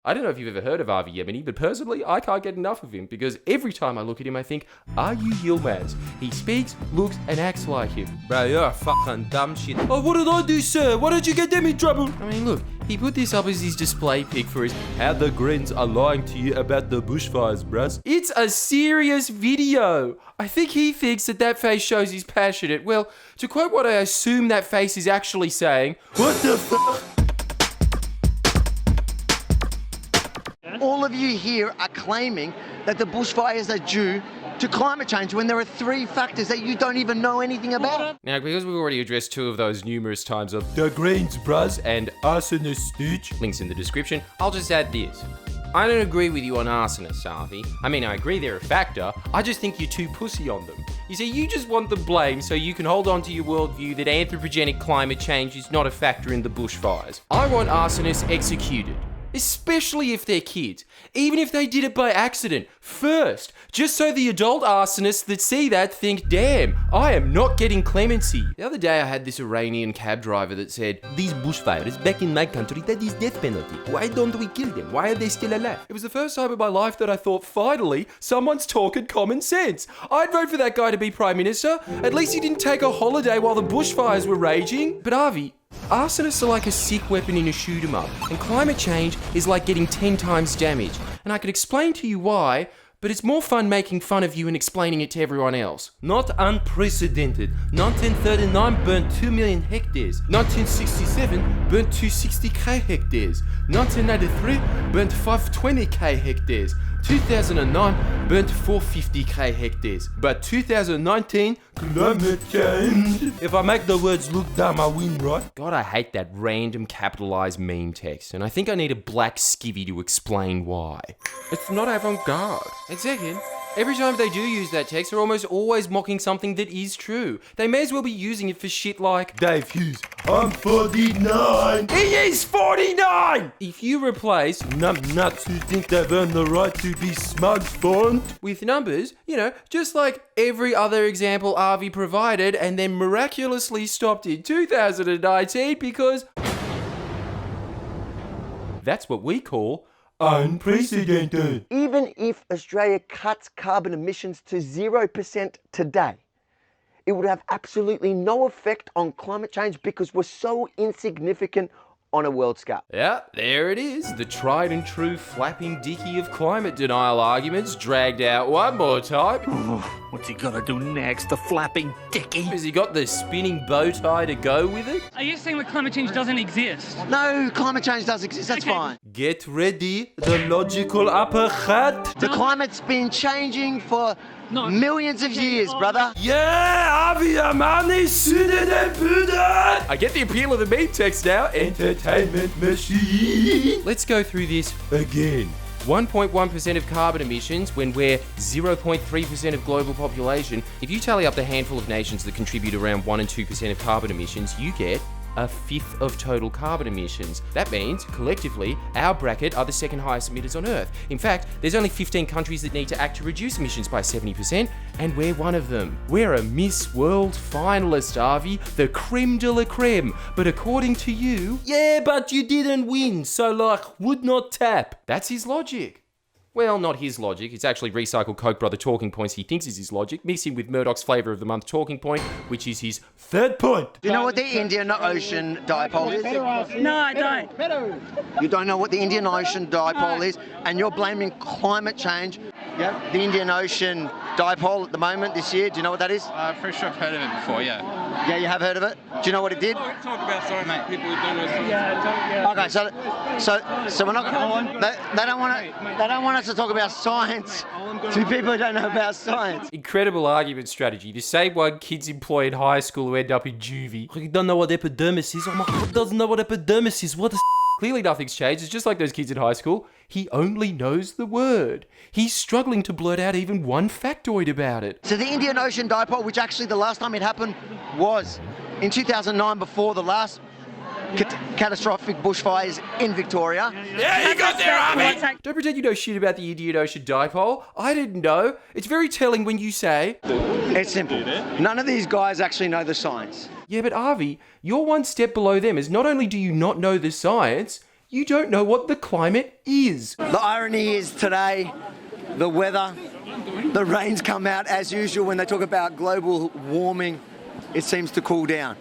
I don't know if you've ever heard of Avi Yemeni, but personally, I can't get enough of him because every time I look at him, I think, are you Yilmaz? He speaks, looks, and acts like him. Bro, you're a fucking dumb shit. Oh, what did I do, sir? Why don't you get them in trouble? I mean, look, he put this up as his display pic for his How the Greens are lying to you about the bushfires, bruh. It's a serious video. I think he thinks that face shows he's passionate. Well, to quote what I assume that face is actually saying, What the fuck? All of you here are claiming that the bushfires are due to climate change when there are 3 factors that you don't even know anything about. Now, because we've already addressed 2 of those numerous times of The Greens, bruh, and arsonist stooge. links in the description, I'll just add this. I don't agree with you on arsonists, Avi. I mean, I agree they're a factor. I just think you're too pussy on them. You see, you just want the blame so you can hold on to your worldview that anthropogenic climate change is not a factor in the bushfires. I want arsonists executed. Especially if they're kids. Even if they did it by accident. First. Just so the adult arsonists that see that think, damn, I am not getting clemency. The other day I had this Iranian cab driver that said, These bushfires back in my country, that is death penalty. Why don't we kill them? Why are they still alive? it was the first time in my life that I thought, finally, someone's talking common sense. I'd vote for that guy to be Prime Minister. At least he didn't take a holiday while the bushfires were raging. But Avi, arsonists are like a sick weapon in a shoot 'em up, and climate change is like getting 10 times damage. And I could explain to you why, but it's more fun making fun of you and explaining it to everyone else. Not unprecedented. 1939 burnt 2 million hectares. 1967 burnt 260k hectares. 1983 burnt 520k hectares. 2009 burnt 450k hectares. But 2019, climate change. If I make the words look dumb, I win, right? God, I hate that random capitalized meme text, and I think I need a black skivvy to explain why. It's not avant-garde. And second, every time they do use that text, they're almost always mocking something that is true. They may as well be using it for shit like, Dave Hughes, I'm 49. he is 49! If you replace Nuts who think they've earned the right to be smug font. with numbers, just like every other example Avi provided and then miraculously stopped in 2019 because that's what we call Unprecedented. Even if Australia cuts carbon emissions to 0% today, it would have absolutely no effect on climate change because we're so insignificant on a world scale. Yeah, there it is. The tried and true flapping dicky of climate denial arguments dragged out one more time. What's he gonna do next? The flapping dicky? Has he got the spinning bow tie to go with it? Are you saying that climate change doesn't exist? No, climate change does exist, that's Okay. fine. Get ready, the logical uppercut. The climate's been changing for millions of years, brother. Yeah, Avi Amani sooner than Buddha. I get the appeal of the meme text now. Entertainment machine. Let's go through this. Again. 1.1% of carbon emissions when we're 0.3% of global population. If you tally up the handful of nations that contribute around 1 and 2% of carbon emissions, you get a fifth of total carbon emissions. That means, collectively, our bracket are the second highest emitters on Earth. In fact, there's only 15 countries that need to act to reduce emissions by 70%, and we're one of them. We're a Miss World finalist, Avi, the creme de la creme. But according to you, Yeah, but you didn't win, so would not tap. that's his logic. Well, not his logic. It's actually recycled Koch brother talking points he thinks is his logic, mixing with Murdoch's flavour of the month talking point, which is his Third point. Do you know what the Indian Ocean dipole is? No, I don't. You don't know what the Indian Ocean dipole is, and you're blaming climate change. The Indian Ocean dipole at the moment this year, do you know what that is? I'm pretty sure I've heard of it before, yeah. Yeah, you have heard of it? Do you know what it did? Talk about, sorry mate, people who don't know. Okay, so we're not. They don't want us to talk about science to people who don't know about science. incredible argument strategy. The same one kids employ in high school who end up in juvie. You don't know what epidermis is? Oh my God, doesn't know what epidermis is. What the Clearly nothing's changed. It's just like those kids in high school. He only knows the word. He's struggling to blurt out even one factoid about it. So the Indian Ocean dipole, which actually the last time it happened was in 2009, before the last catastrophic bushfires in Victoria. Yeah, you got there, Avi! Don't pretend you know shit about the Indian Ocean dipole. I didn't know. It's very telling when you say, It's simple. None of these guys actually know the science. yeah, but Avi, you're one step below them, as not only do you not know the science, You don't know what the climate is. The irony is today, the weather, the rains come out as usual when they talk about global warming. It seems to cool down.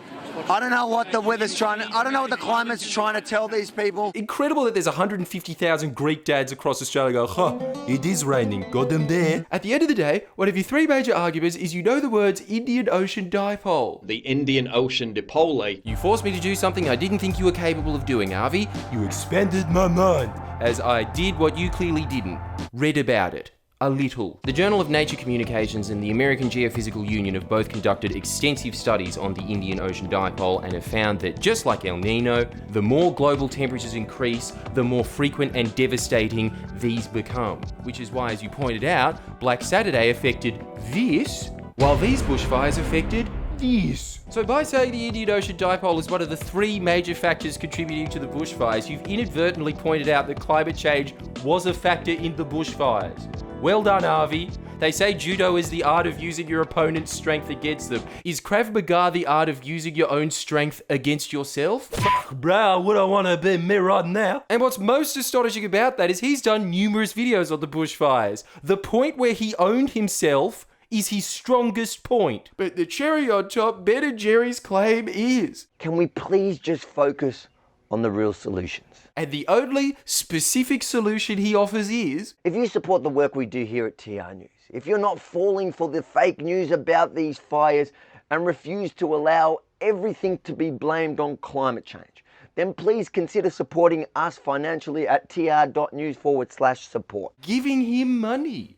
I don't know what the climate's trying to tell these people. Incredible that there's 150,000 Greek dads across Australia go, it is raining, got them there. At the end of the day, one of your three major arguments is you know the words Indian Ocean Dipole. The Indian Ocean Dipole. You forced me to do something I didn't think you were capable of doing, Avi. You expanded my mind. As I did what you clearly didn't. Read about it. A little. The Journal of Nature Communications and the American Geophysical Union have both conducted extensive studies on the Indian Ocean Dipole and have found that, just like El Nino, the more global temperatures increase, the more frequent and devastating these become. Which is why, as you pointed out, Black Saturday affected this, while these bushfires affected this. So by saying the Indian Ocean Dipole is one of the three major factors contributing to the bushfires, you've inadvertently pointed out that climate change was a factor in the bushfires. Well done, Avi. They say judo is the art of using your opponent's strength against them. Is Krav Maga the art of using your own strength against yourself? Bro, would I want to be me right now? And what's most astonishing about that is he's done numerous videos on the bushfires. The point where he owned himself is his strongest point. But the cherry on top, Ben and Jerry's claim is... Can we please just focus on the real solutions? And the only specific solution he offers is... If you support the work we do here at TR News, if you're not falling for the fake news about these fires and refuse to allow everything to be blamed on climate change, then please consider supporting us financially at tr.news/support. Giving him money.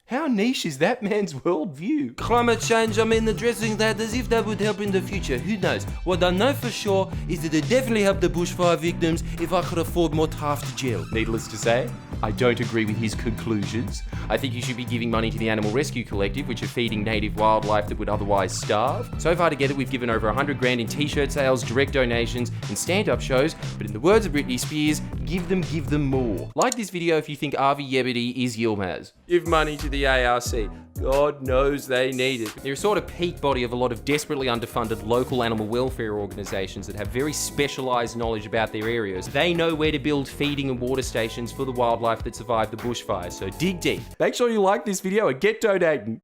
How niche is that man's worldview? Climate change, I'm addressing that as if that would help in the future. Who knows? What I know for sure is that it definitely helped the bushfire victims if I could afford more time to jail. Needless to say, I don't agree with his conclusions. I think you should be giving money to the Animal Rescue Collective, which are feeding native wildlife that would otherwise starve. So far together, we've given over 100 grand in t-shirt sales, direct donations, and stand-up shows. But in the words of Britney Spears, give them more. Like this video if you think Avi Yebedi is Yilmaz. Give money to the ARC. God knows they need it. They're a sort of peak body of a lot of desperately underfunded local animal welfare organisations that have very specialised knowledge about their areas. They know where to build feeding and water stations for the wildlife that survived the bushfires, so dig deep. Make sure you like this video and get donating.